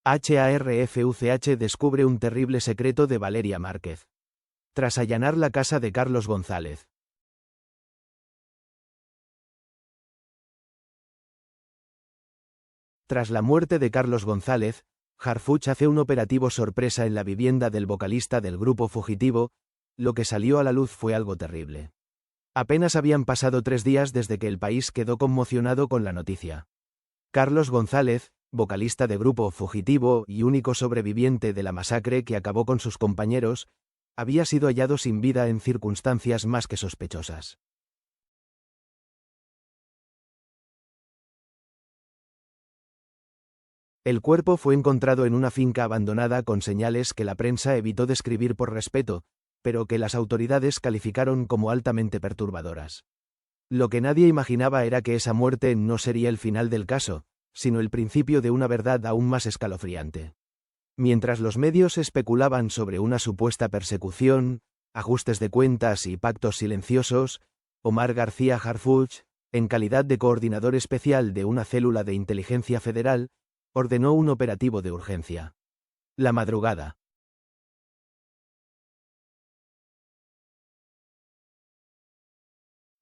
HARFUCH descubre un terrible secreto de Valeria Márquez. Tras allanar la casa de Carlos González. Tras la muerte de Carlos González, Harfuch hace un operativo sorpresa en la vivienda del vocalista del grupo fugitivo. Lo que salió a la luz fue algo terrible. Apenas habían pasado 3 días desde que el país quedó conmocionado con la noticia. Carlos González, vocalista de grupo fugitivo y único sobreviviente de la masacre que acabó con sus compañeros, había sido hallado sin vida en circunstancias más que sospechosas. El cuerpo fue encontrado en una finca abandonada con señales que la prensa evitó describir por respeto, pero que las autoridades calificaron como altamente perturbadoras. Lo que nadie imaginaba era que esa muerte no sería el final del caso, sino el principio de una verdad aún más escalofriante. Mientras los medios especulaban sobre una supuesta persecución, ajustes de cuentas y pactos silenciosos, Omar García Harfuch, en calidad de coordinador especial de una célula de inteligencia federal, ordenó un operativo de urgencia. La madrugada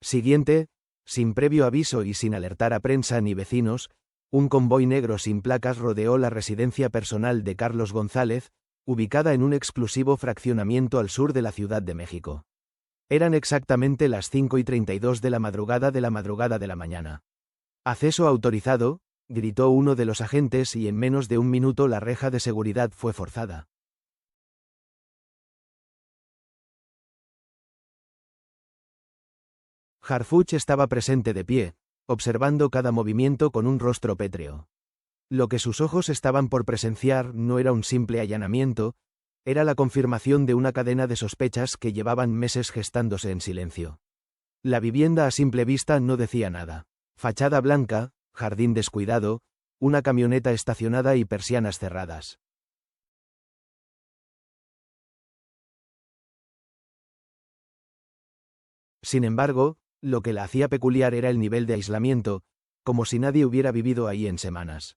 siguiente, sin previo aviso y sin alertar a prensa ni vecinos, un convoy negro sin placas rodeó la residencia personal de Carlos González, ubicada en un exclusivo fraccionamiento al sur de la Ciudad de México. Eran exactamente las 5:32 de la madrugada de la mañana. «Acceso autorizado», gritó uno de los agentes y en menos de un minuto la reja de seguridad fue forzada. Harfuch estaba presente de pie, observando cada movimiento con un rostro pétreo. Lo que sus ojos estaban por presenciar no era un simple allanamiento, era la confirmación de una cadena de sospechas que llevaban meses gestándose en silencio. La vivienda a simple vista no decía nada. Fachada blanca, jardín descuidado, una camioneta estacionada y persianas cerradas. Sin embargo, lo que la hacía peculiar era el nivel de aislamiento, como si nadie hubiera vivido ahí en semanas.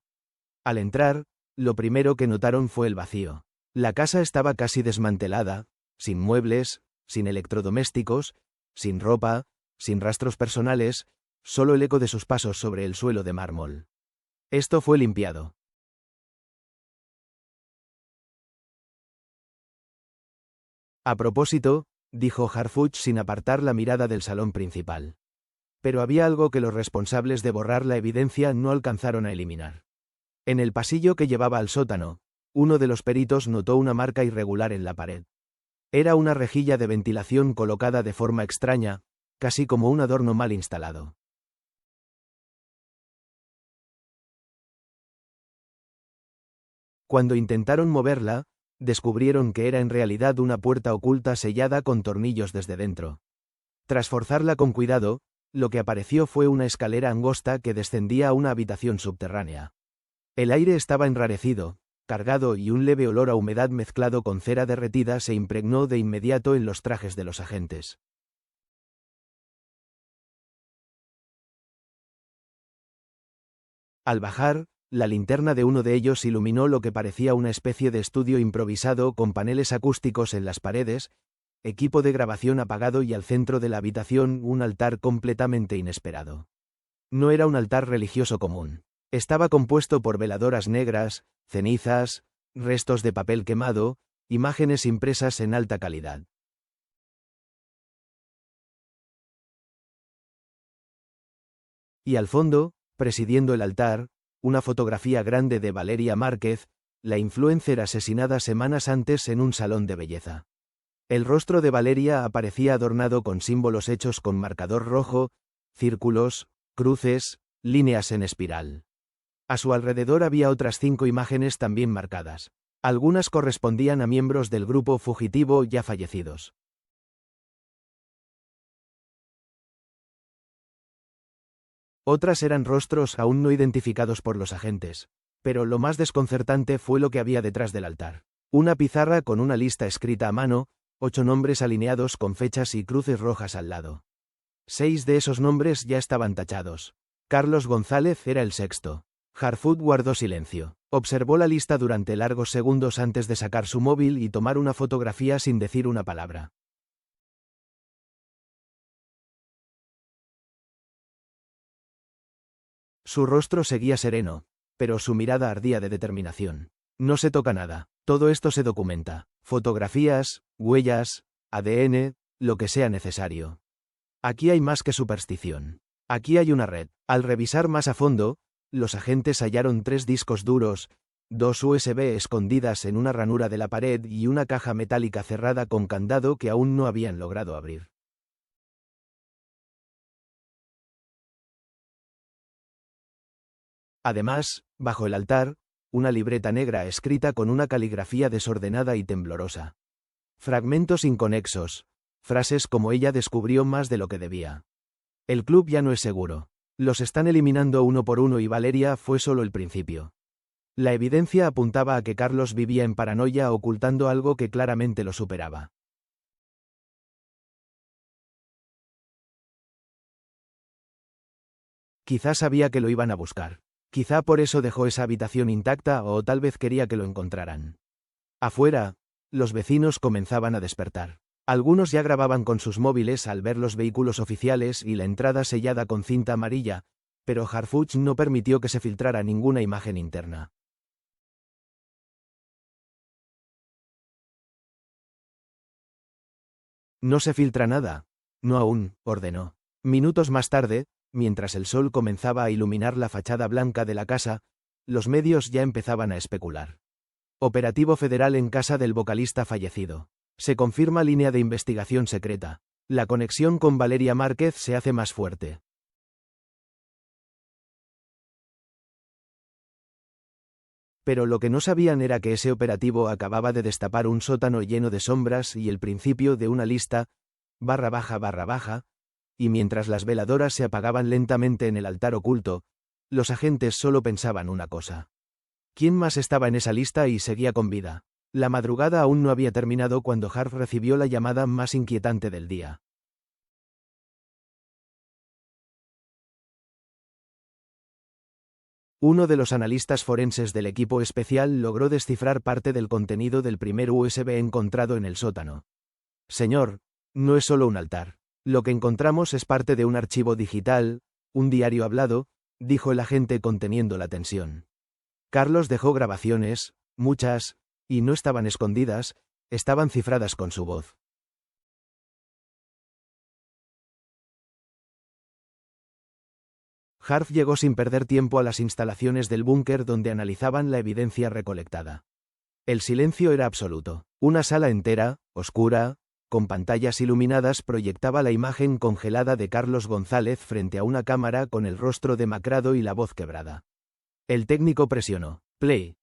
Al entrar, lo primero que notaron fue el vacío. La casa estaba casi desmantelada, sin muebles, sin electrodomésticos, sin ropa, sin rastros personales, solo el eco de sus pasos sobre el suelo de mármol. Esto fue limpiado. A propósito, dijo Harfuch sin apartar la mirada del salón principal. Pero había algo que los responsables de borrar la evidencia no alcanzaron a eliminar. En el pasillo que llevaba al sótano, uno de los peritos notó una marca irregular en la pared. Era una rejilla de ventilación colocada de forma extraña, casi como un adorno mal instalado. Cuando intentaron moverla, descubrieron que era en realidad una puerta oculta sellada con tornillos desde dentro. Tras forzarla con cuidado, lo que apareció fue una escalera angosta que descendía a una habitación subterránea. El aire estaba enrarecido, cargado y un leve olor a humedad mezclado con cera derretida se impregnó de inmediato en los trajes de los agentes. Al bajar, la linterna de uno de ellos iluminó lo que parecía una especie de estudio improvisado con paneles acústicos en las paredes, equipo de grabación apagado y al centro de la habitación un altar completamente inesperado. No era un altar religioso común. Estaba compuesto por veladoras negras, cenizas, restos de papel quemado, imágenes impresas en alta calidad. Y al fondo, presidiendo el altar, una fotografía grande de Valeria Márquez, la influencer asesinada semanas antes en un salón de belleza. El rostro de Valeria aparecía adornado con símbolos hechos con marcador rojo, círculos, cruces, líneas en espiral. A su alrededor había otras 5 imágenes también marcadas. Algunas correspondían a miembros del grupo fugitivo ya fallecidos. Otras eran rostros aún no identificados por los agentes. Pero lo más desconcertante fue lo que había detrás del altar. Una pizarra con una lista escrita a mano, 8 nombres alineados con fechas y cruces rojas al lado. 6 de esos nombres ya estaban tachados. Carlos González era el sexto. Harfoot guardó silencio. Observó la lista durante largos segundos antes de sacar su móvil y tomar una fotografía sin decir una palabra. Su rostro seguía sereno, pero su mirada ardía de determinación. No se toca nada. Todo esto se documenta. Fotografías, huellas, ADN, lo que sea necesario. Aquí hay más que superstición. Aquí hay una red. Al revisar más a fondo, los agentes hallaron 3 discos duros, 2 USB escondidas en una ranura de la pared y una caja metálica cerrada con candado que aún no habían logrado abrir. Además, bajo el altar, una libreta negra escrita con una caligrafía desordenada y temblorosa. Fragmentos inconexos, frases como ella descubrió más de lo que debía. El club ya no es seguro. Los están eliminando uno por uno y Valeria fue solo el principio. La evidencia apuntaba a que Carlos vivía en paranoia ocultando algo que claramente lo superaba. Quizá sabía que lo iban a buscar. Quizá por eso dejó esa habitación intacta o tal vez quería que lo encontraran. Afuera, los vecinos comenzaban a despertar. Algunos ya grababan con sus móviles al ver los vehículos oficiales y la entrada sellada con cinta amarilla, pero Harfuch no permitió que se filtrara ninguna imagen interna. No se filtra nada. No aún, ordenó. Minutos más tarde, mientras el sol comenzaba a iluminar la fachada blanca de la casa, los medios ya empezaban a especular. Operativo federal en casa del vocalista fallecido. Se confirma línea de investigación secreta. La conexión con Valeria Márquez se hace más fuerte. Pero lo que no sabían era que ese operativo acababa de destapar un sótano lleno de sombras y el principio de una lista, _, y mientras las veladoras se apagaban lentamente en el altar oculto, los agentes solo pensaban una cosa. ¿Quién más estaba en esa lista y seguía con vida? La madrugada aún no había terminado cuando Harf recibió la llamada más inquietante del día. Uno de los analistas forenses del equipo especial logró descifrar parte del contenido del primer USB encontrado en el sótano. Señor, no es solo un altar. Lo que encontramos es parte de un archivo digital, un diario hablado, dijo el agente conteniendo la tensión. Carlos dejó grabaciones, muchas, y no estaban escondidas, estaban cifradas con su voz. Harf llegó sin perder tiempo a las instalaciones del búnker donde analizaban la evidencia recolectada. El silencio era absoluto. Una sala entera, oscura, con pantallas iluminadas proyectaba la imagen congelada de Carlos González frente a una cámara con el rostro demacrado y la voz quebrada. El técnico presionó play.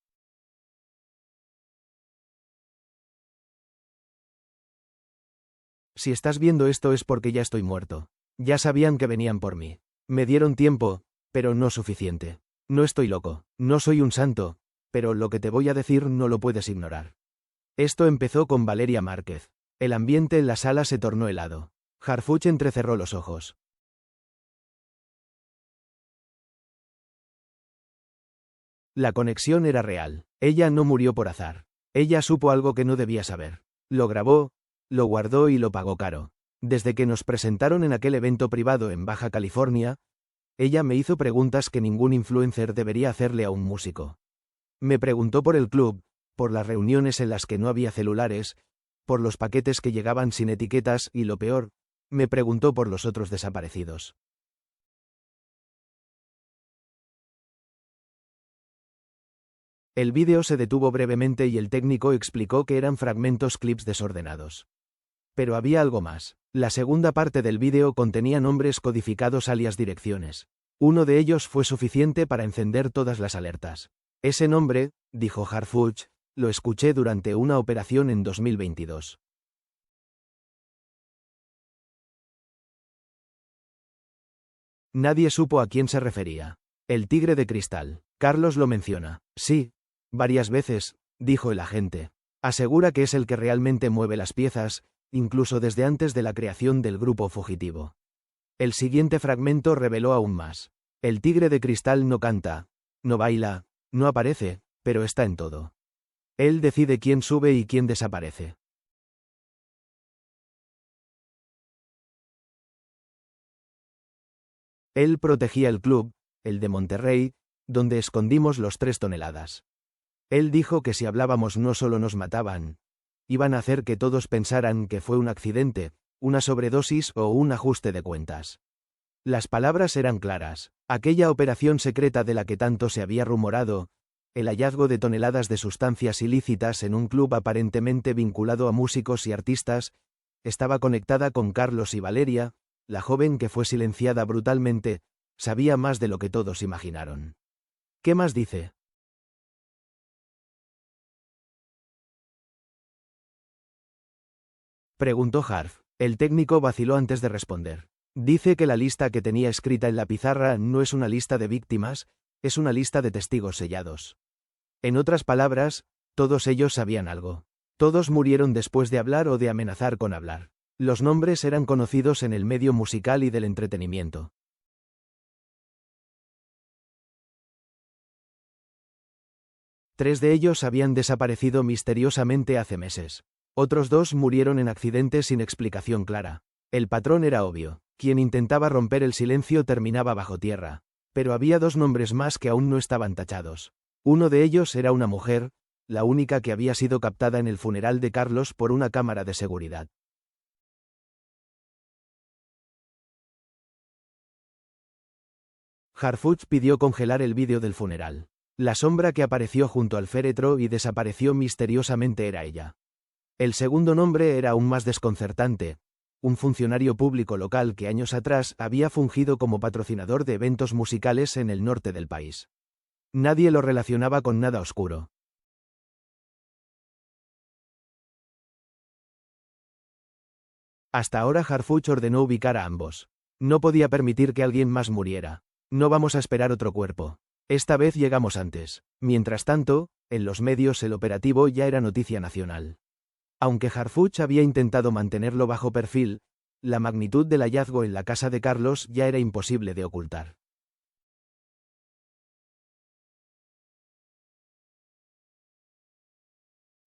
Si estás viendo esto es porque ya estoy muerto. Ya sabían que venían por mí. Me dieron tiempo, pero no suficiente. No estoy loco, no soy un santo, pero lo que te voy a decir no lo puedes ignorar. Esto empezó con Valeria Márquez. El ambiente en la sala se tornó helado. Harfuch entrecerró los ojos. La conexión era real. Ella no murió por azar. Ella supo algo que no debía saber. Lo grabó, lo guardó y lo pagó caro. Desde que nos presentaron en aquel evento privado en Baja California, ella me hizo preguntas que ningún influencer debería hacerle a un músico. Me preguntó por el club, por las reuniones en las que no había celulares, por los paquetes que llegaban sin etiquetas y, lo peor, me preguntó por los otros desaparecidos. El vídeo se detuvo brevemente y el técnico explicó que eran fragmentos clips desordenados. Pero había algo más. La segunda parte del vídeo contenía nombres codificados alias direcciones. Uno de ellos fue suficiente para encender todas las alertas. Ese nombre, dijo Harfuch, lo escuché durante una operación en 2022. Nadie supo a quién se refería. El tigre de cristal. Carlos lo menciona. Sí. Varias veces, dijo el agente. Asegura que es el que realmente mueve las piezas, incluso desde antes de la creación del grupo fugitivo. El siguiente fragmento reveló aún más. El tigre de cristal no canta, No baila, no aparece, pero está en todo. Él decide quién sube y quién desaparece. Él protegía el club, el de Monterrey, donde escondimos los 3 toneladas. Él dijo que si hablábamos no solo nos mataban, iban a hacer que todos pensaran que fue un accidente, una sobredosis o un ajuste de cuentas. Las palabras eran claras. Aquella operación secreta de la que tanto se había rumorado, el hallazgo de toneladas de sustancias ilícitas en un club aparentemente vinculado a músicos y artistas, estaba conectada con Carlos y Valeria, la joven que fue silenciada brutalmente, sabía más de lo que todos imaginaron. ¿Qué más dice? Preguntó Harf. El técnico vaciló antes de responder. Dice que la lista que tenía escrita en la pizarra no es una lista de víctimas, es una lista de testigos sellados. En otras palabras, todos ellos sabían algo. Todos murieron después de hablar o de amenazar con hablar. Los nombres eran conocidos en el medio musical y del entretenimiento. Tres de ellos habían desaparecido misteriosamente hace meses. Otros 2 murieron en accidentes sin explicación clara. El patrón era obvio. Quien intentaba romper el silencio terminaba bajo tierra. Pero había 2 nombres más que aún no estaban tachados. Uno de ellos era una mujer, la única que había sido captada en el funeral de Carlos por una cámara de seguridad. Harfuch pidió congelar el vídeo del funeral. La sombra que apareció junto al féretro y desapareció misteriosamente era ella. El segundo nombre era aún más desconcertante. Un funcionario público local que años atrás había fungido como patrocinador de eventos musicales en el norte del país. Nadie lo relacionaba con nada oscuro. Hasta ahora Harfuch ordenó ubicar a ambos. No podía permitir que alguien más muriera. No vamos a esperar otro cuerpo. Esta vez llegamos antes. Mientras tanto, en los medios el operativo ya era noticia nacional. Aunque Harfuch había intentado mantenerlo bajo perfil, la magnitud del hallazgo en la casa de Carlos ya era imposible de ocultar.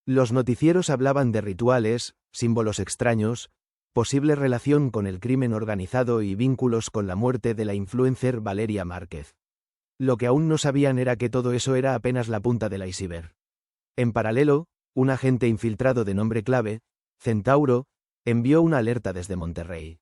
Los noticieros hablaban de rituales, símbolos extraños, posible relación con el crimen organizado y vínculos con la muerte de la influencer Valeria Márquez. Lo que aún no sabían era que todo eso era apenas la punta del iceberg. En paralelo, un agente infiltrado de nombre clave, Centauro, envió una alerta desde Monterrey.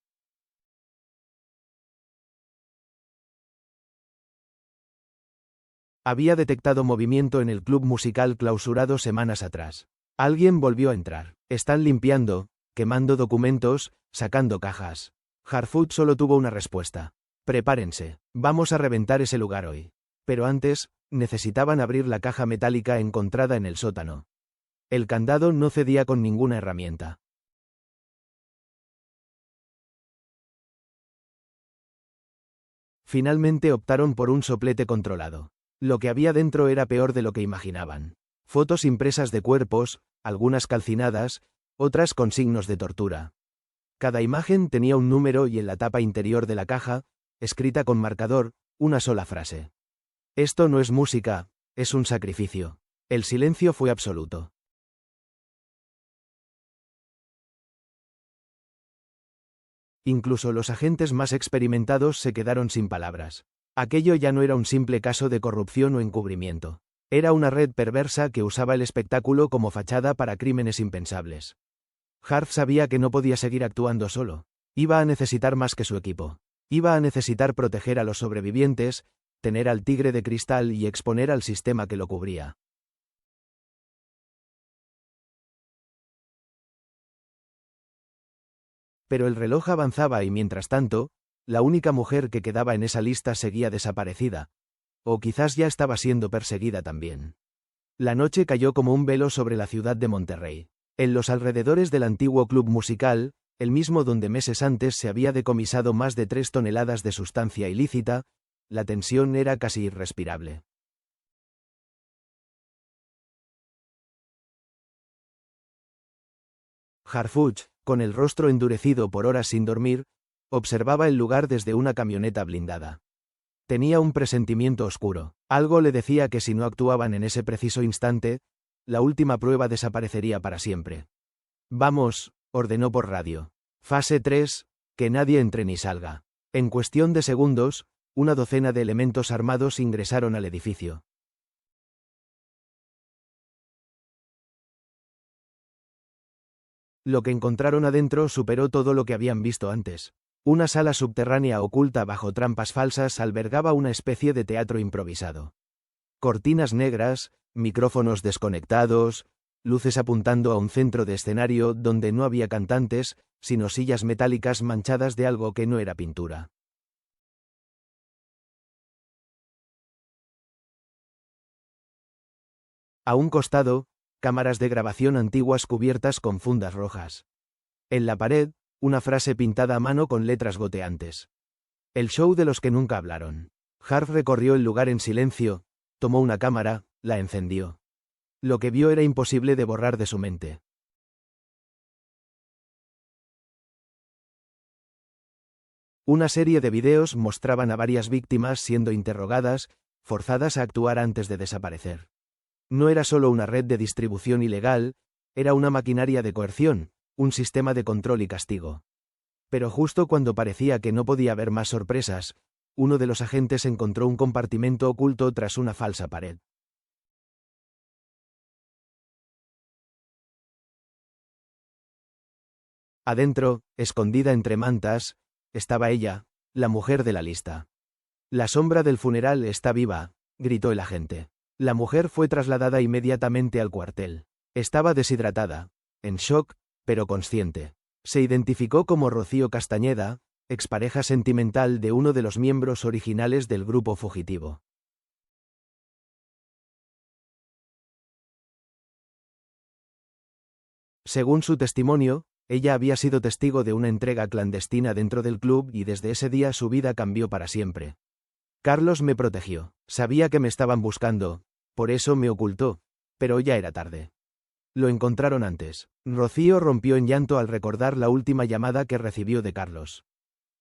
Había detectado movimiento en el club musical clausurado semanas atrás. Alguien volvió a entrar. Están limpiando, quemando documentos, sacando cajas. Harfuch solo tuvo una respuesta. Prepárense, vamos a reventar ese lugar hoy. Pero antes, necesitaban abrir la caja metálica encontrada en el sótano. El candado no cedía con ninguna herramienta. Finalmente optaron por un soplete controlado. Lo que había dentro era peor de lo que imaginaban. Fotos impresas de cuerpos, algunas calcinadas, otras con signos de tortura. Cada imagen tenía un número y en la tapa interior de la caja, escrita con marcador, una sola frase. Esto no es música, es un sacrificio. El silencio fue absoluto. Incluso los agentes más experimentados se quedaron sin palabras. Aquello ya no era un simple caso de corrupción o encubrimiento. Era una red perversa que usaba el espectáculo como fachada para crímenes impensables. Harf sabía que no podía seguir actuando solo. Iba a necesitar más que su equipo. Iba a necesitar proteger a los sobrevivientes, tener al tigre de cristal y exponer al sistema que lo cubría. Pero el reloj avanzaba y mientras tanto, la única mujer que quedaba en esa lista seguía desaparecida. O quizás ya estaba siendo perseguida también. La noche cayó como un velo sobre la ciudad de Monterrey. En los alrededores del antiguo club musical, el mismo donde meses antes se había decomisado más de 3 toneladas de sustancia ilícita, la tensión era casi irrespirable. Harfuch, con el rostro endurecido por horas sin dormir, observaba el lugar desde una camioneta blindada. Tenía un presentimiento oscuro. Algo le decía que si no actuaban en ese preciso instante, la última prueba desaparecería para siempre. Vamos, ordenó por radio. Fase 3, que nadie entre ni salga. En cuestión de segundos, una docena de elementos armados ingresaron al edificio. Lo que encontraron adentro superó todo lo que habían visto antes. Una sala subterránea oculta bajo trampas falsas albergaba una especie de teatro improvisado. Cortinas negras, micrófonos desconectados, luces apuntando a un centro de escenario donde no había cantantes, sino sillas metálicas manchadas de algo que no era pintura. A un costado, cámaras de grabación antiguas cubiertas con fundas rojas. En la pared, una frase pintada a mano con letras goteantes. El show de los que nunca hablaron. Harv recorrió el lugar en silencio, tomó una cámara, la encendió. Lo que vio era imposible de borrar de su mente. Una serie de videos mostraban a varias víctimas siendo interrogadas, forzadas a actuar antes de desaparecer. No era solo una red de distribución ilegal, era una maquinaria de coerción, un sistema de control y castigo. Pero justo cuando parecía que no podía haber más sorpresas, uno de los agentes encontró un compartimento oculto tras una falsa pared. Adentro, escondida entre mantas, estaba ella, la mujer de la lista. La sombra del funeral está viva, gritó el agente. La mujer fue trasladada inmediatamente al cuartel. Estaba deshidratada, en shock, pero consciente. Se identificó como Rocío Castañeda, expareja sentimental de uno de los miembros originales del grupo fugitivo. Según su testimonio, ella había sido testigo de una entrega clandestina dentro del club y desde ese día su vida cambió para siempre. Carlos me protegió. Sabía que me estaban buscando, por eso me ocultó, pero ya era tarde. Lo encontraron antes. Rocío rompió en llanto al recordar la última llamada que recibió de Carlos.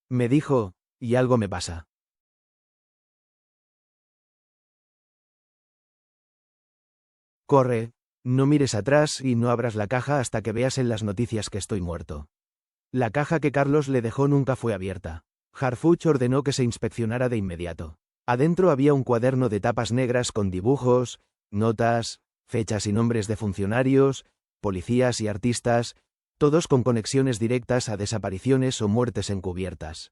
Me dijo, y algo me pasa. Corre, no mires atrás y no abras la caja hasta que veas en las noticias que estoy muerto. La caja que Carlos le dejó nunca fue abierta. Harfuch ordenó que se inspeccionara de inmediato. Adentro había un cuaderno de tapas negras con dibujos, notas, fechas y nombres de funcionarios, policías y artistas, todos con conexiones directas a desapariciones o muertes encubiertas.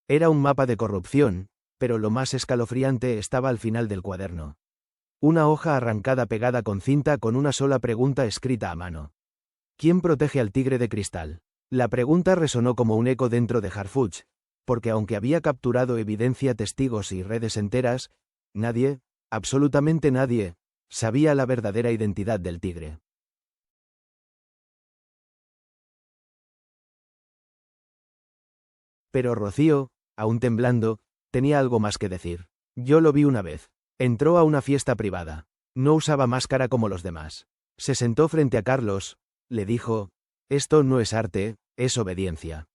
Era un mapa de corrupción, pero lo más escalofriante estaba al final del cuaderno. Una hoja arrancada pegada con cinta con una sola pregunta escrita a mano. ¿Quién protege al tigre de cristal? La pregunta resonó como un eco dentro de Harfuch, porque aunque había capturado evidencia, testigos y redes enteras, nadie, absolutamente nadie, sabía la verdadera identidad del tigre. Pero Rocío, aún temblando, tenía algo más que decir. Yo lo vi una vez. Entró a una fiesta privada. No usaba máscara como los demás. Se sentó frente a Carlos, le dijo, esto no es arte, es obediencia.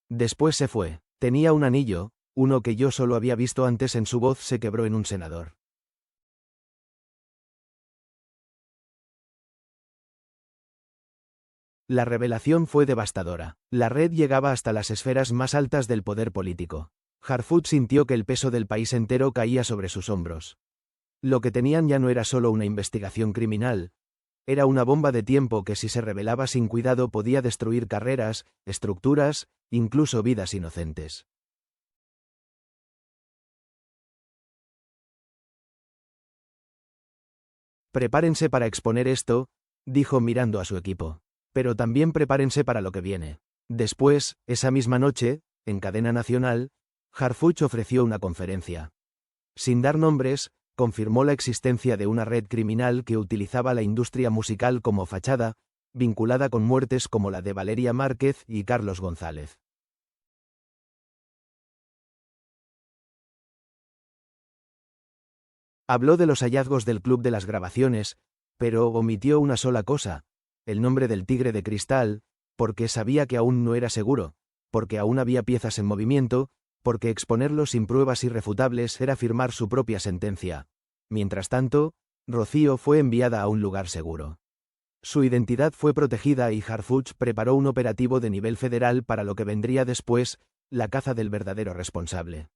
Después se fue. Tenía un anillo, uno que yo solo había visto antes. En su voz se quebró en un senador. La revelación fue devastadora. La red llegaba hasta las esferas más altas del poder político. Harfuch sintió que el peso del país entero caía sobre sus hombros. Lo que tenían ya no era solo una investigación criminal, era una bomba de tiempo que si se revelaba sin cuidado podía destruir carreras, estructuras, incluso vidas inocentes. Prepárense para exponer esto, dijo mirando a su equipo. Pero también prepárense para lo que viene. Después, esa misma noche, en cadena nacional, Harfuch ofreció una conferencia. Sin dar nombres, confirmó la existencia de una red criminal que utilizaba la industria musical como fachada, vinculada con muertes como la de Valeria Márquez y Carlos González. Habló de los hallazgos del club de las grabaciones, pero omitió una sola cosa: el nombre del tigre de cristal, porque sabía que aún no era seguro, porque aún había piezas en movimiento, porque exponerlo sin pruebas irrefutables era firmar su propia sentencia. Mientras tanto, Rocío fue enviada a un lugar seguro. Su identidad fue protegida y Harfuch preparó un operativo de nivel federal para lo que vendría después, la caza del verdadero responsable.